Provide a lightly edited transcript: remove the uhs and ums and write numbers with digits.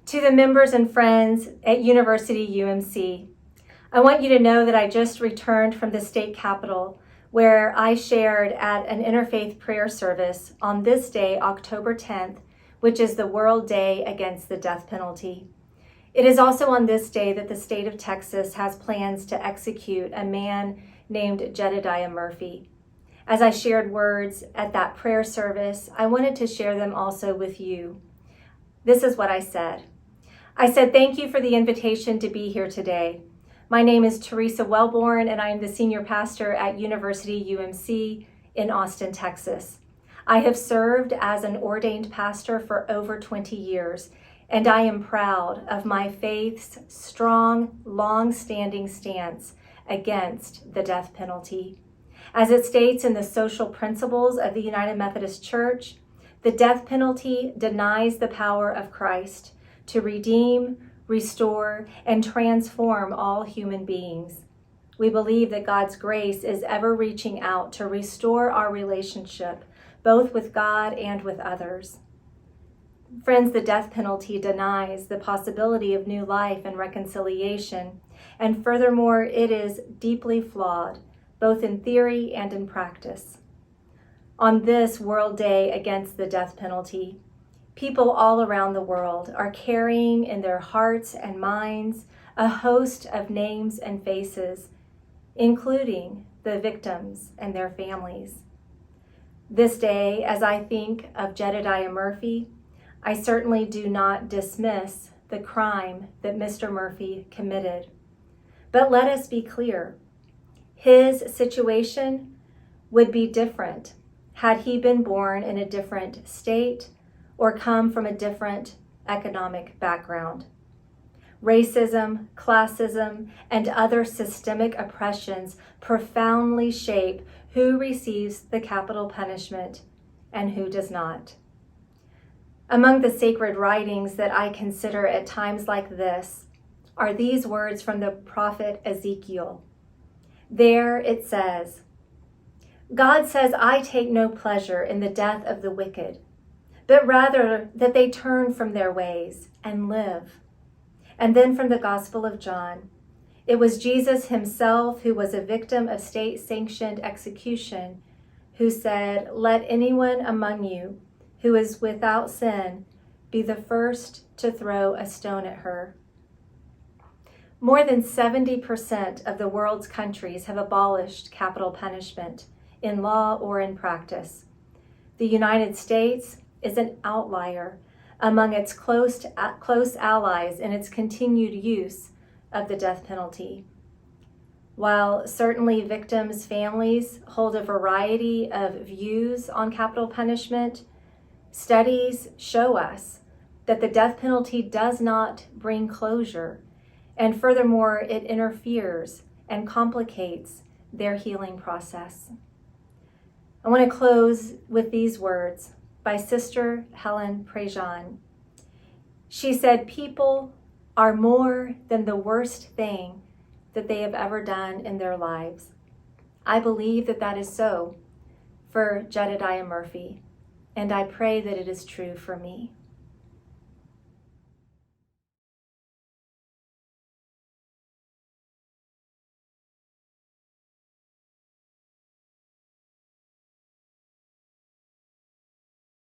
To the members and friends at University UMC, I want you to know that I just returned from the state capitol where I shared at an interfaith prayer service on this day, October 10th, which is the World Day Against the Death Penalty. It is also on this day that the state of Texas has plans to execute a man named Jedediah Murphy. As I shared words at that prayer service, I wanted to share them also with you. This is what I said. I said, thank you for the invitation to be here today. My name is Teresa Wellborn, and I am the senior pastor at University UMC in Austin, Texas. I have served as an ordained pastor for over 20 years, and I am proud of my faith's strong, long-standing stance against the death penalty. As it states in the social principles of the United Methodist Church, the death penalty denies the power of Christ to redeem, restore, and transform all human beings. We believe that God's grace is ever reaching out to restore our relationship, both with God and with others. Friends, the death penalty denies the possibility of new life and reconciliation, and furthermore, it is deeply flawed, both in theory and in practice. On this World Day Against the Death Penalty, people all around the world are carrying in their hearts and minds a host of names and faces, including the victims and their families. This day, as I think of Jedediah Murphy, I certainly do not dismiss the crime that Mr. Murphy committed. But let us be clear, his situation would be different had he been born in a different state or come from a different economic background. Racism, classism, and other systemic oppressions profoundly shape who receives the capital punishment and who does not. Among the sacred writings that I consider at times like this are these words from the prophet Ezekiel. There it says, God says, I take no pleasure in the death of the wicked, but rather that they turn from their ways and live. And then from the Gospel of John, it was Jesus himself who was a victim of state-sanctioned execution who said, let anyone among you who is without sin be the first to throw a stone at her. More than 70% of the world's countries have abolished capital punishment in law or in practice. The United States is an outlier among its close allies in its continued use of the death penalty. While certainly victims' families hold a variety of views on capital punishment, studies show us that the death penalty does not bring closure, and furthermore, it interferes and complicates their healing process. I want to close with these words by Sister Helen Prejean. She said, people are more than the worst thing that they have ever done in their lives. I believe that that is so for Jedediah Murphy, and I pray that it is true for me.